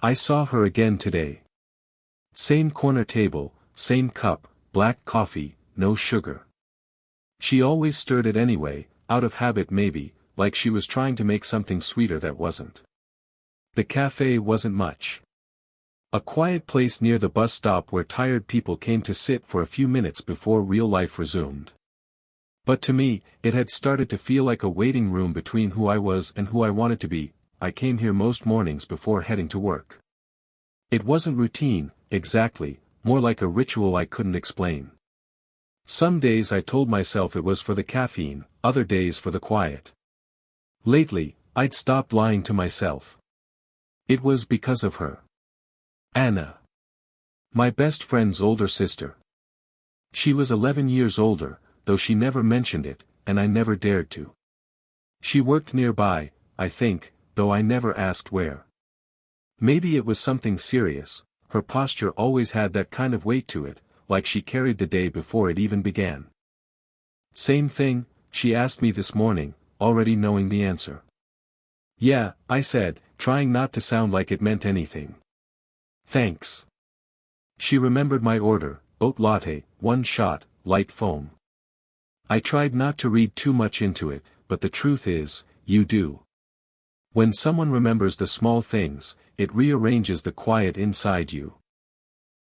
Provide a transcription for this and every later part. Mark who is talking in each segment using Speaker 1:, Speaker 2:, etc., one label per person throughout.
Speaker 1: I saw her again today. Same corner table, same cup, black coffee, no sugar. She always stirred it anyway, out of habit maybe, like she was trying to make something sweeter that wasn't. The cafe wasn't much. A quiet place near the bus stop where tired people came to sit for a few minutes before real life resumed. But to me, it had started to feel like a waiting room between who I was and who I wanted to be. I came here most mornings before heading to work. It wasn't routine, exactly, more like a ritual I couldn't explain. Some days I told myself it was for the caffeine, other days for the quiet. Lately, I'd stopped lying to myself. It was because of her. Anna. My best friend's older sister. She was 11 years older, though she never mentioned it, and I never dared to. She worked nearby, I think, though I never asked where. Maybe it was something serious, her posture always had that kind of weight to it, like she carried the day before it even began. Same thing, she asked me this morning, already knowing the answer. Yeah, I said, trying not to sound like it meant anything. Thanks. She remembered my order, oat latte, 1 shot, light foam. I tried not to read too much into it, but the truth is, you do. When someone remembers the small things, it rearranges the quiet inside you.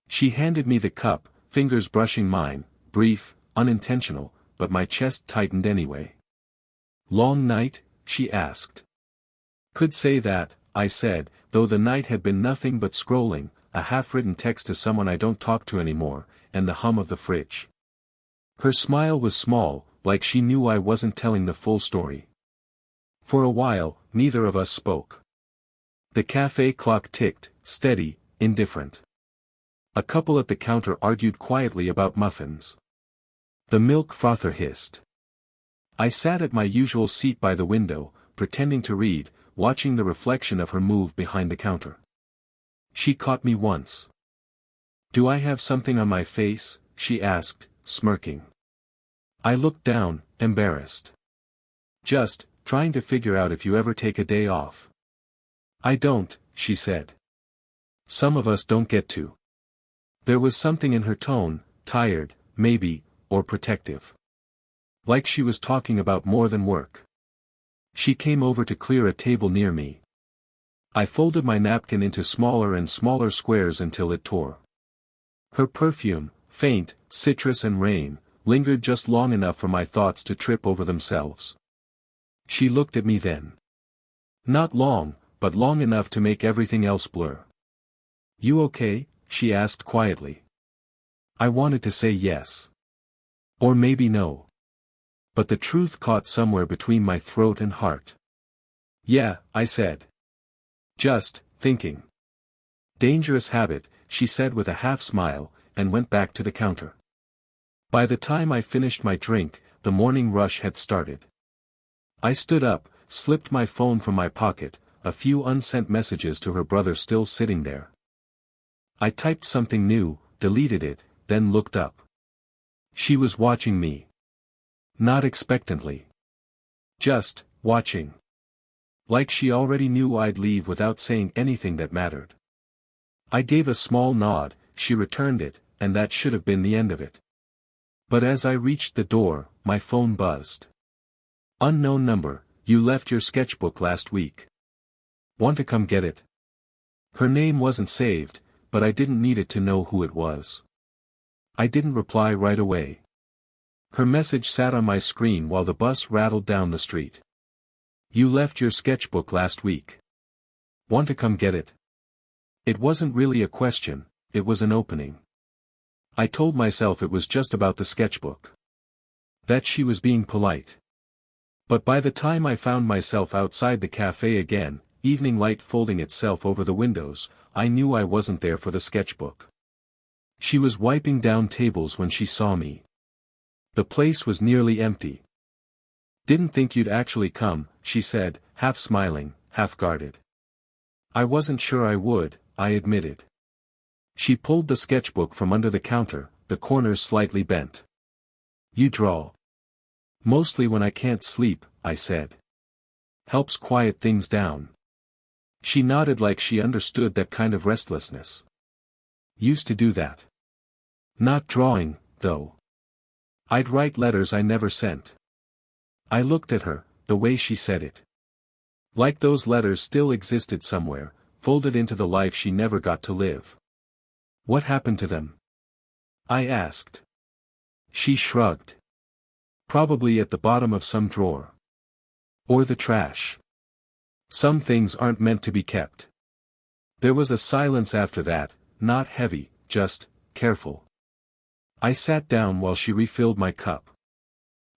Speaker 1: She handed me the cup, fingers brushing mine, brief, unintentional, but my chest tightened anyway. Long night? She asked. Could say that, I said, though the night had been nothing but scrolling, a half-written text to someone I don't talk to anymore, and the hum of the fridge. Her smile was small, like she knew I wasn't telling the full story. For a while, neither of us spoke. The cafe clock ticked, steady, indifferent. A couple at the counter argued quietly about muffins. The milk frother hissed. I sat at my usual seat by the window, pretending to read, watching the reflection of her move behind the counter. She caught me once. Do I have something on my face? She asked, smirking. I looked down, embarrassed. Just, trying to figure out if you ever take a day off. I don't, she said. Some of us don't get to. There was something in her tone, tired, maybe, or protective. Like she was talking about more than work. She came over to clear a table near me. I folded my napkin into smaller and smaller squares until it tore. Her perfume, faint, citrus and rain, lingered just long enough for my thoughts to trip over themselves. She looked at me then. Not long, but long enough to make everything else blur. You okay? She asked quietly. I wanted to say yes. Or maybe no. But the truth caught somewhere between my throat and heart. Yeah, I said. Just, thinking. Dangerous habit, she said with a half smile, and went back to the counter. By the time I finished my drink, the morning rush had started. I stood up, slipped my phone from my pocket, a few unsent messages to her brother still sitting there. I typed something new, deleted it, then looked up. She was watching me. Not expectantly. Just, watching. Like she already knew I'd leave without saying anything that mattered. I gave a small nod, she returned it, and that should have been the end of it. But as I reached the door, my phone buzzed. Unknown number, you left your sketchbook last week. Want to come get it? Her name wasn't saved, but I didn't need it to know who it was. I didn't reply right away. Her message sat on my screen while the bus rattled down the street. You left your sketchbook last week. Want to come get it? It wasn't really a question, it was an opening. I told myself it was just about the sketchbook. That she was being polite. But by the time I found myself outside the cafe again, evening light folding itself over the windows, I knew I wasn't there for the sketchbook. She was wiping down tables when she saw me. The place was nearly empty. Didn't think you'd actually come, she said, half smiling, half guarded. I wasn't sure I would, I admitted. She pulled the sketchbook from under the counter, the corners slightly bent. You draw. Mostly when I can't sleep, I said. Helps quiet things down. She nodded like she understood that kind of restlessness. Used to do that. Not drawing, though. I'd write letters I never sent. I looked at her, the way she said it. Like those letters still existed somewhere, folded into the life she never got to live. What happened to them? I asked. She shrugged. Probably at the bottom of some drawer. Or the trash. Some things aren't meant to be kept. There was a silence after that, not heavy, just careful. I sat down while she refilled my cup.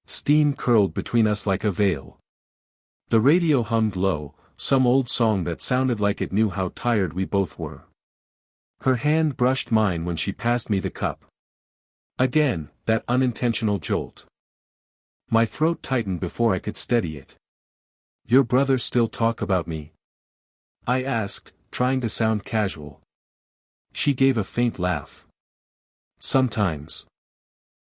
Speaker 1: Steam curled between us like a veil. The radio hummed low, some old song that sounded like it knew how tired we both were. Her hand brushed mine when she passed me the cup. Again, that unintentional jolt. My throat tightened before I could steady it. Your brother still talk about me? I asked, trying to sound casual. She gave a faint laugh. Sometimes.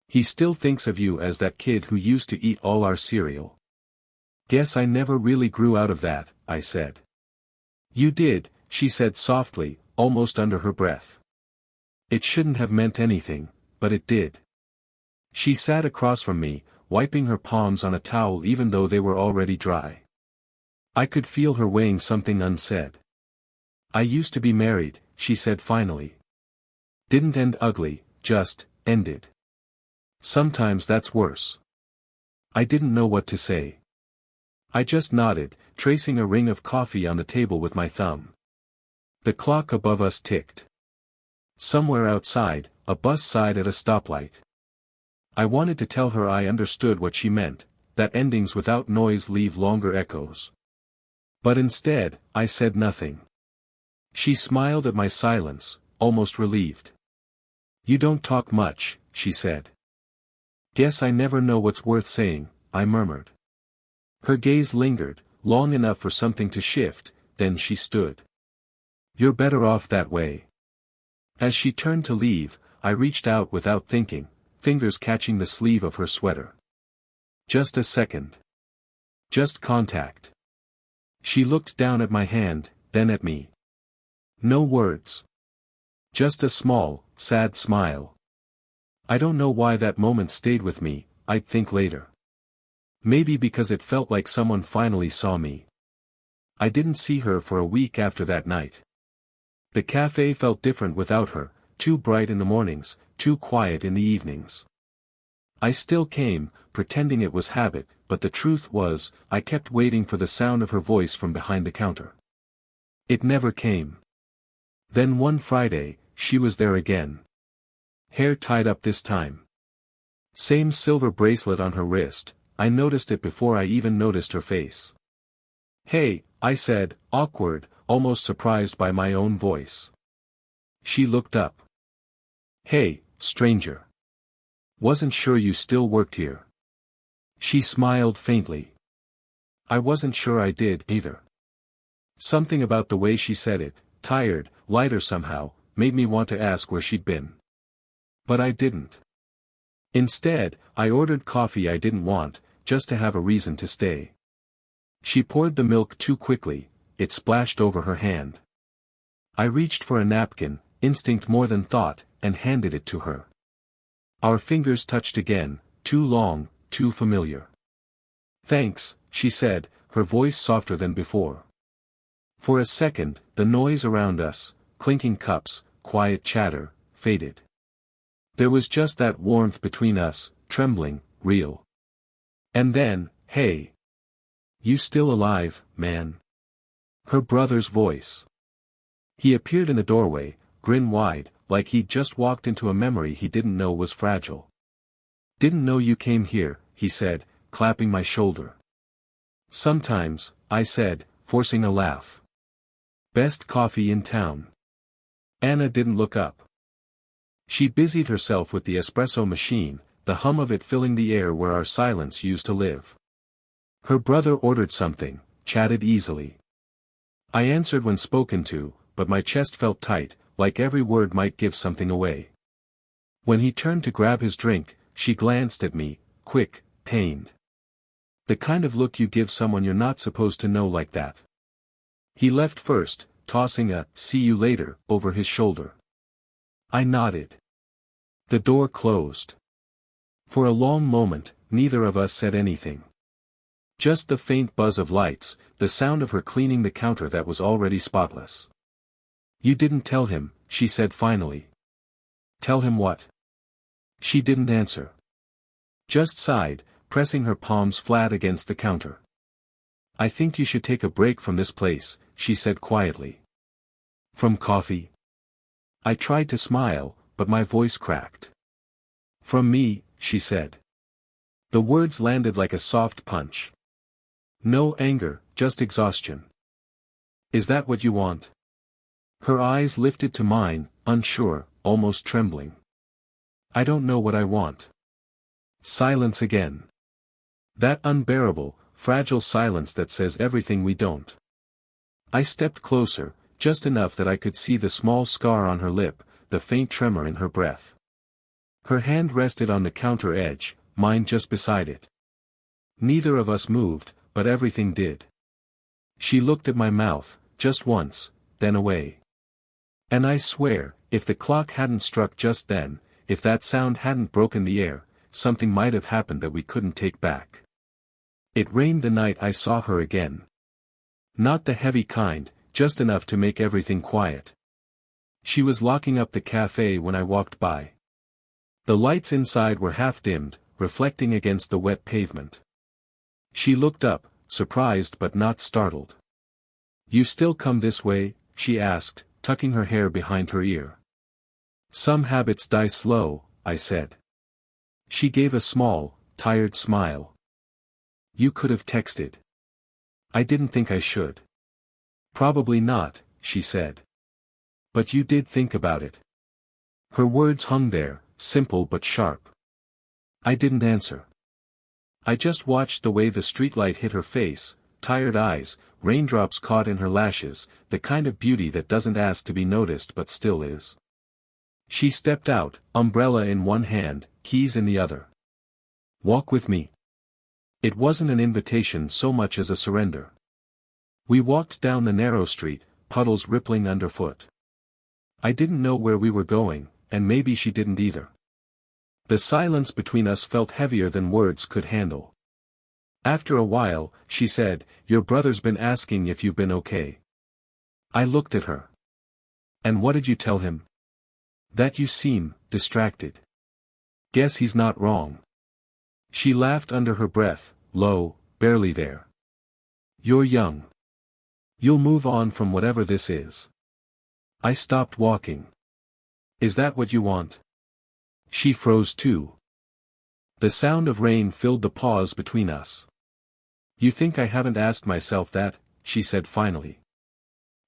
Speaker 1: He still thinks of you as that kid who used to eat all our cereal. Guess I never really grew out of that, I said. You did, she said softly, almost under her breath. It shouldn't have meant anything, but it did. She sat across from me, wiping her palms on a towel even though they were already dry. I could feel her weighing something unsaid. I used to be married, she said finally. Didn't end ugly, just ended. Sometimes that's worse. I didn't know what to say. I just nodded, tracing a ring of coffee on the table with my thumb. The clock above us ticked. Somewhere outside, a bus sighed at a stoplight. I wanted to tell her I understood what she meant, that endings without noise leave longer echoes. But instead, I said nothing. She smiled at my silence, almost relieved. You don't talk much, she said. Guess I never know what's worth saying, I murmured. Her gaze lingered, long enough for something to shift, then she stood. You're better off that way. As she turned to leave, I reached out without thinking, fingers catching the sleeve of her sweater. Just a second. Just contact. She looked down at my hand, then at me. No words. Just a small, sad smile. I don't know why that moment stayed with me, I'd think later. Maybe because it felt like someone finally saw me. I didn't see her for a week after that night. The cafe felt different without her, too bright in the mornings, too quiet in the evenings. I still came, pretending it was habit, but the truth was, I kept waiting for the sound of her voice from behind the counter. It never came. Then one Friday, she was there again. Hair tied up this time. Same silver bracelet on her wrist, I noticed it before I even noticed her face. Hey, I said, awkward, almost surprised by my own voice. She looked up. Hey, stranger. Wasn't sure you still worked here. She smiled faintly. I wasn't sure I did either. Something about the way she said it, tired, lighter somehow, made me want to ask where she'd been. But I didn't. Instead, I ordered coffee I didn't want, just to have a reason to stay. She poured the milk too quickly, it splashed over her hand. I reached for a napkin, instinct more than thought, and handed it to her. Our fingers touched again, too long, too familiar. Thanks, she said, her voice softer than before. For a second, the noise around us, clinking cups, quiet chatter, faded. There was just that warmth between us, trembling, real. And then, hey. You still alive, man? Her brother's voice. He appeared in the doorway, grin wide, like he'd just walked into a memory he didn't know was fragile. Didn't know you came here, he said, clapping my shoulder. Sometimes, I said, forcing a laugh. Best coffee in town. Anna didn't look up. She busied herself with the espresso machine, the hum of it filling the air where our silence used to live. Her brother ordered something, chatted easily. I answered when spoken to, but my chest felt tight, like every word might give something away. When he turned to grab his drink, she glanced at me, quick, pained. The kind of look you give someone you're not supposed to know like that. He left first, tossing a "see you later" over his shoulder. I nodded. The door closed. For a long moment, neither of us said anything. Just the faint buzz of lights, the sound of her cleaning the counter that was already spotless. "You didn't tell him," she said finally. "Tell him what?" She didn't answer. Just sighed, pressing her palms flat against the counter. "I think you should take a break from this place," she said quietly. "From coffee?" I tried to smile, but my voice cracked. "From me," she said. The words landed like a soft punch. "No anger, just exhaustion." "Is that what you want?" Her eyes lifted to mine, unsure, almost trembling. "I don't know what I want." Silence again. That unbearable, fragile silence that says everything we don't. I stepped closer, just enough that I could see the small scar on her lip, the faint tremor in her breath. Her hand rested on the counter edge, mine just beside it. Neither of us moved, but everything did. She looked at my mouth, just once, then away. And I swear, if the clock hadn't struck just then, if that sound hadn't broken the air, something might have happened that we couldn't take back. It rained the night I saw her again. Not the heavy kind, just enough to make everything quiet. She was locking up the cafe when I walked by. The lights inside were half dimmed, reflecting against the wet pavement. She looked up, surprised but not startled. "You still come this way?" she asked, tucking her hair behind her ear. "Some habits die slow," I said. She gave a small, tired smile. "You could have texted." "I didn't think I should." "Probably not," she said. "But you did think about it." Her words hung there, simple but sharp. I didn't answer. I just watched the way the streetlight hit her face, tired eyes, raindrops caught in her lashes, the kind of beauty that doesn't ask to be noticed but still is. She stepped out, umbrella in one hand, keys in the other. "Walk with me." It wasn't an invitation so much as a surrender. We walked down the narrow street, puddles rippling underfoot. I didn't know where we were going, and maybe she didn't either. The silence between us felt heavier than words could handle. After a while, she said, "Your brother's been asking if you've been okay." I looked at her. "And what did you tell him?" "That you seem distracted." "Guess he's not wrong." She laughed under her breath, low, barely there. "You're young. You'll move on from whatever this is." I stopped walking. "Is that what you want?" She froze too. The sound of rain filled the pause between us. "You think I haven't asked myself that?" she said finally.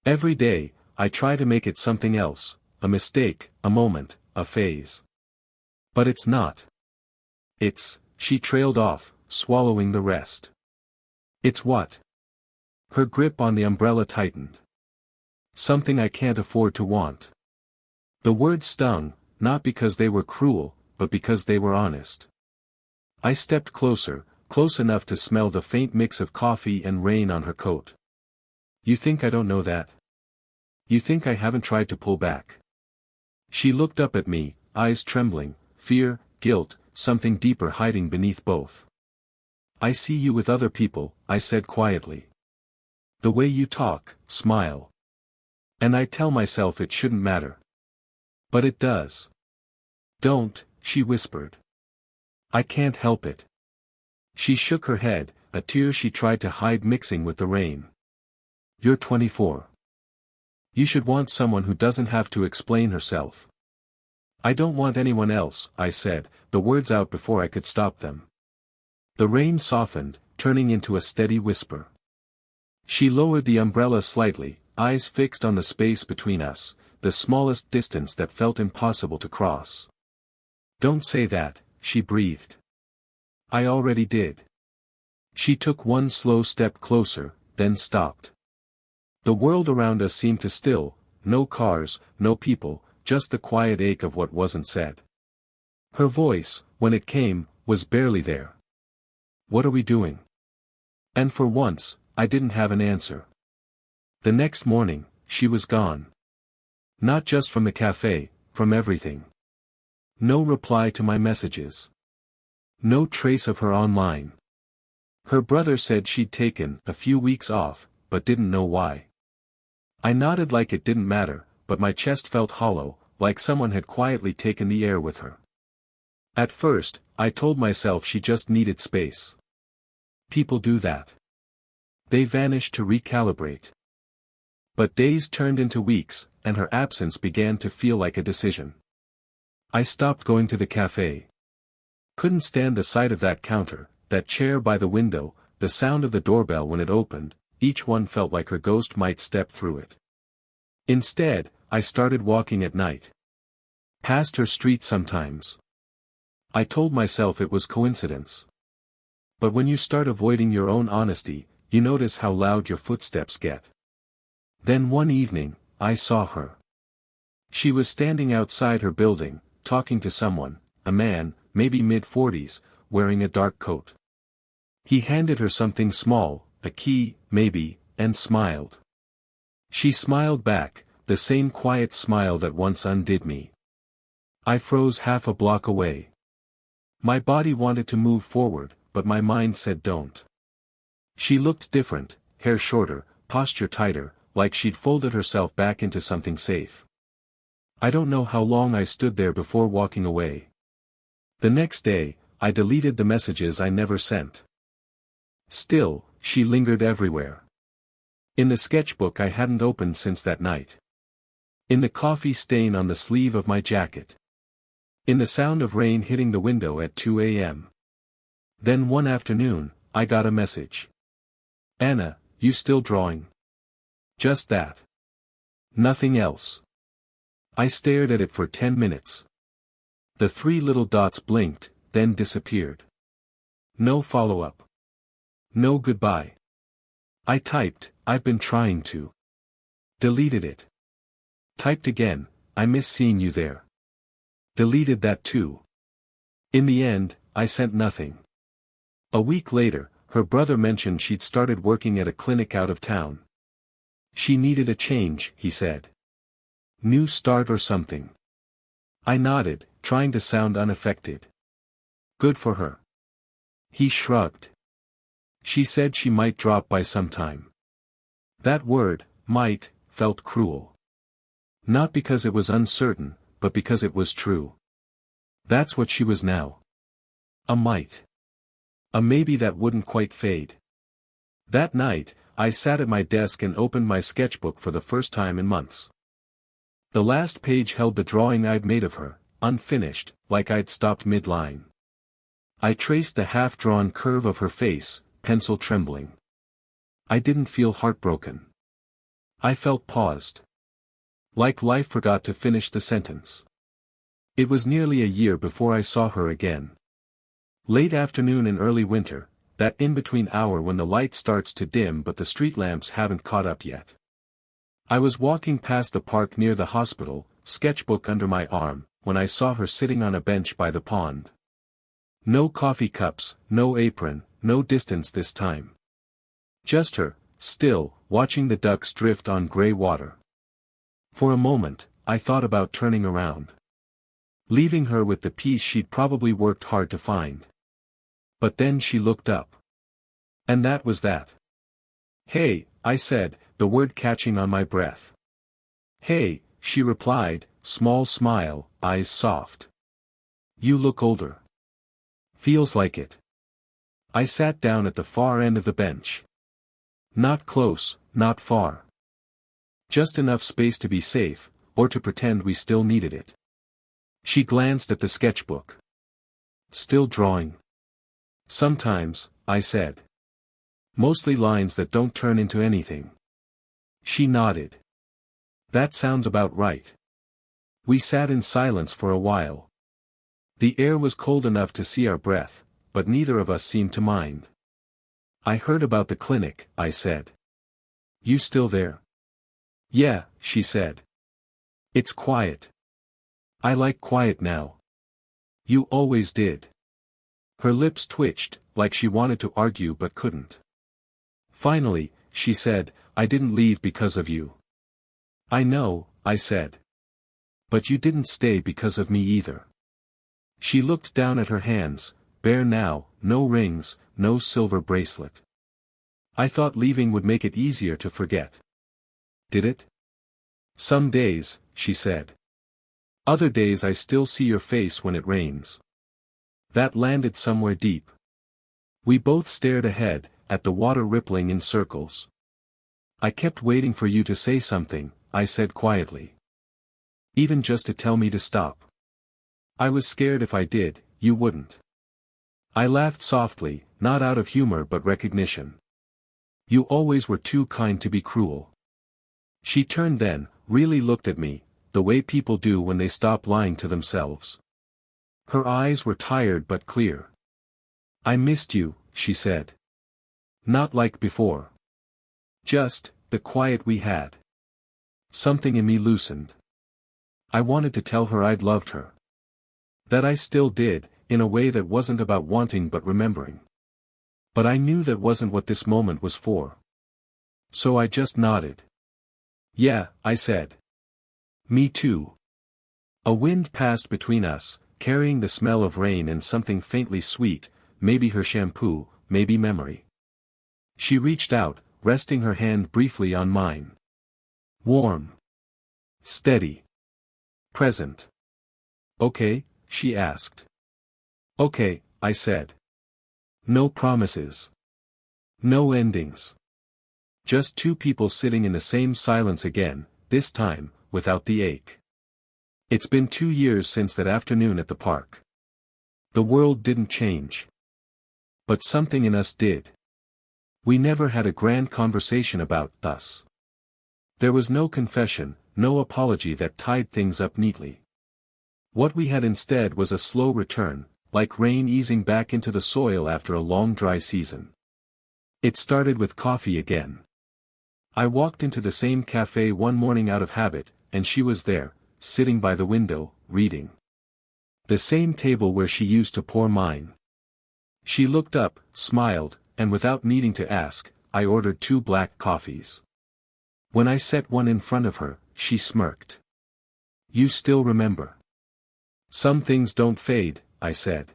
Speaker 1: "Every day, I try to make it something else, a mistake, a moment, a phase. But it's not. It's," she trailed off, swallowing the rest. "It's what?" Her grip on the umbrella tightened. "Something I can't afford to want." The words stung, not because they were cruel, but because they were honest. I stepped closer, close enough to smell the faint mix of coffee and rain on her coat. "You think I don't know that? You think I haven't tried to pull back?" She looked up at me, eyes trembling, fear, guilt, something deeper hiding beneath both. "I see you with other people," I said quietly. "The way you talk, smile. And I tell myself it shouldn't matter. But it does." "Don't," she whispered. "I can't help it." She shook her head, a tear she tried to hide mixing with the rain. "You're 24. You should want someone who doesn't have to explain herself." "I don't want anyone else," I said, the words out before I could stop them. The rain softened, turning into a steady whisper. She lowered the umbrella slightly, eyes fixed on the space between us, the smallest distance that felt impossible to cross. "Don't say that," she breathed. "I already did." She took one slow step closer, then stopped. The world around us seemed to still, no cars, no people, just the quiet ache of what wasn't said. Her voice, when it came, was barely there. "What are we doing?" And for once, I didn't have an answer. The next morning, she was gone. Not just from the cafe, from everything. No reply to my messages. No trace of her online. Her brother said she'd taken a few weeks off, but didn't know why. I nodded like it didn't matter, but my chest felt hollow, like someone had quietly taken the air with her. At first, I told myself she just needed space. People do that. They vanish to recalibrate. But days turned into weeks, and her absence began to feel like a decision. I stopped going to the cafe. Couldn't stand the sight of that counter, that chair by the window, the sound of the doorbell when it opened. Each one felt like her ghost might step through it. Instead, I started walking at night. Past her street sometimes. I told myself it was coincidence. But when you start avoiding your own honesty, you notice how loud your footsteps get. Then one evening, I saw her. She was standing outside her building, talking to someone, a man, maybe mid-40s, wearing a dark coat. He handed her something small, a key, maybe, and smiled. She smiled back, the same quiet smile that once undid me. I froze half a block away. My body wanted to move forward, but my mind said don't. She looked different, hair shorter, posture tighter, like she'd folded herself back into something safe. I don't know how long I stood there before walking away. The next day, I deleted the messages I never sent. Still, she lingered everywhere. In the sketchbook I hadn't opened since that night. In the coffee stain on the sleeve of my jacket. In the sound of rain hitting the window at 2 a.m. Then one afternoon, I got a message. Anna, you still drawing? Just that. Nothing else. I stared at it for 10 minutes. The 3 little dots blinked, then disappeared. No follow-up. No goodbye. I typed, I've been trying to. Deleted it. Typed again, I miss seeing you there. Deleted that too. In the end, I sent nothing. A week later, her brother mentioned she'd started working at a clinic out of town. She needed a change, he said. New start or something. I nodded, trying to sound unaffected. Good for her. He shrugged. She said she might drop by sometime. That word, might, felt cruel. Not because it was uncertain, but because it was true. That's what she was now. A might. A maybe that wouldn't quite fade. That night, I sat at my desk and opened my sketchbook for the first time in months. The last page held the drawing I'd made of her, unfinished, like I'd stopped mid-line. I traced the half-drawn curve of her face, pencil trembling. I didn't feel heartbroken. I felt paused. Like life forgot to finish the sentence. It was nearly a year before I saw her again. Late afternoon in early winter, that in-between hour when the light starts to dim but the street lamps haven't caught up yet. I was walking past the park near the hospital, sketchbook under my arm, when I saw her sitting on a bench by the pond. No coffee cups, no apron, no distance this time. Just her, still, watching the ducks drift on gray water. For a moment, I thought about turning around. Leaving her with the piece she'd probably worked hard to find. But then she looked up. And that was that. Hey, I said, the word catching on my breath. Hey, she replied, small smile, eyes soft. You look older. Feels like it. I sat down at the far end of the bench. Not close, not far. Just enough space to be safe, or to pretend we still needed it. She glanced at the sketchbook. Still drawing. Sometimes, I said. Mostly lines that don't turn into anything. She nodded. That sounds about right. We sat in silence for a while. The air was cold enough to see our breath, but neither of us seemed to mind. I heard about the clinic, I said. You still there? Yeah, she said. It's quiet. I like quiet now. You always did. Her lips twitched, like she wanted to argue but couldn't. Finally, she said, I didn't leave because of you. I know, I said. But you didn't stay because of me either. She looked down at her hands, bare now, no rings, no silver bracelet. I thought leaving would make it easier to forget. Did it? Some days, she said. Other days I still see your face when it rains. That landed somewhere deep. We both stared ahead, at the water rippling in circles. I kept waiting for you to say something, I said quietly. Even just to tell me to stop. I was scared if I did, you wouldn't. I laughed softly, not out of humor but recognition. You always were too kind to be cruel. She turned then, really looked at me, the way people do when they stop lying to themselves. Her eyes were tired but clear. I missed you, she said. Not like before. Just, the quiet we had. Something in me loosened. I wanted to tell her I'd loved her. That I still did, in a way that wasn't about wanting but remembering. But I knew that wasn't what this moment was for. So I just nodded. Yeah, I said. Me too. A wind passed between us, carrying the smell of rain and something faintly sweet, maybe her shampoo, maybe memory. She reached out, resting her hand briefly on mine. Warm. Steady. Present. Okay, she asked. Okay, I said. No promises. No endings. Just two people sitting in the same silence again, this time, without the ache. It's been 2 years since that afternoon at the park. The world didn't change. But something in us did. We never had a grand conversation about us. There was no confession, no apology that tied things up neatly. What we had instead was a slow return, like rain easing back into the soil after a long dry season. It started with coffee again. I walked into the same cafe one morning out of habit, and she was there, sitting by the window, reading. The same table where she used to pour mine. She looked up, smiled, and without needing to ask, I ordered 2 black coffees. When I set one in front of her, she smirked. You still remember. Some things don't fade, I said.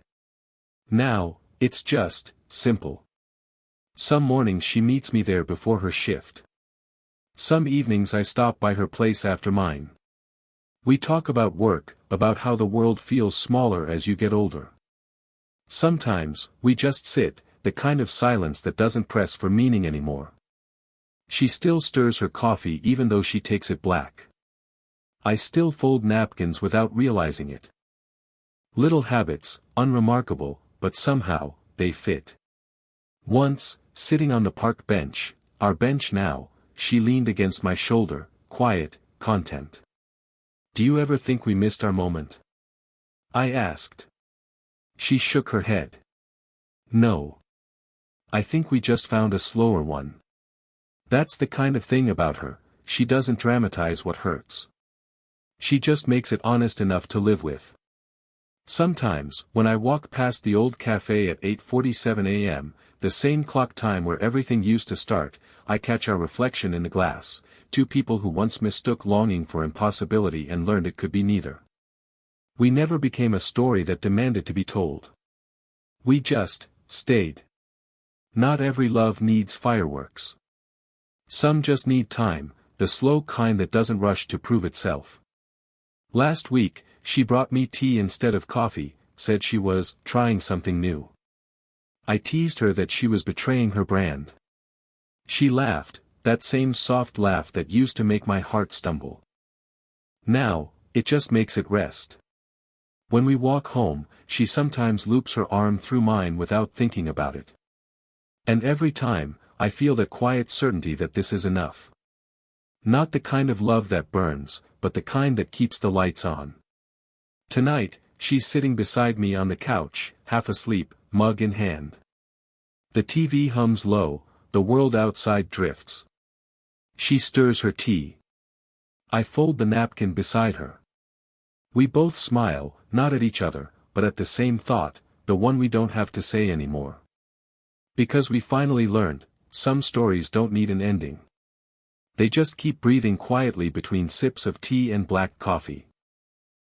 Speaker 1: Now, it's just, simple. Some mornings she meets me there before her shift. Some evenings I stop by her place after mine. We talk about work, about how the world feels smaller as you get older. Sometimes, we just sit, the kind of silence that doesn't press for meaning anymore. She still stirs her coffee even though she takes it black. I still fold napkins without realizing it. Little habits, unremarkable, but somehow, they fit. Once, sitting on the park bench, our bench now, she leaned against my shoulder, quiet, content. Do you ever think we missed our moment? I asked. She shook her head. No. I think we just found a slower one. That's the kind of thing about her, she doesn't dramatize what hurts. She just makes it honest enough to live with. Sometimes, when I walk past the old cafe at 8:47 a.m., the same clock time where everything used to start, I catch our reflection in the glass, 2 people who once mistook longing for impossibility and learned it could be neither. We never became a story that demanded to be told. We just, stayed. Not every love needs fireworks. Some just need time, the slow kind that doesn't rush to prove itself. Last week, she brought me tea instead of coffee, said she was trying something new. I teased her that she was betraying her brand. She laughed, that same soft laugh that used to make my heart stumble. Now, it just makes it rest. When we walk home, she sometimes loops her arm through mine without thinking about it. And every time, I feel that quiet certainty that this is enough. Not the kind of love that burns, but the kind that keeps the lights on. Tonight, she's sitting beside me on the couch, half asleep, mug in hand. The TV hums low, the world outside drifts. She stirs her tea. I fold the napkin beside her. We both smile, not at each other, but at the same thought, the one we don't have to say anymore. Because we finally learned, some stories don't need an ending. They just keep breathing quietly between sips of tea and black coffee.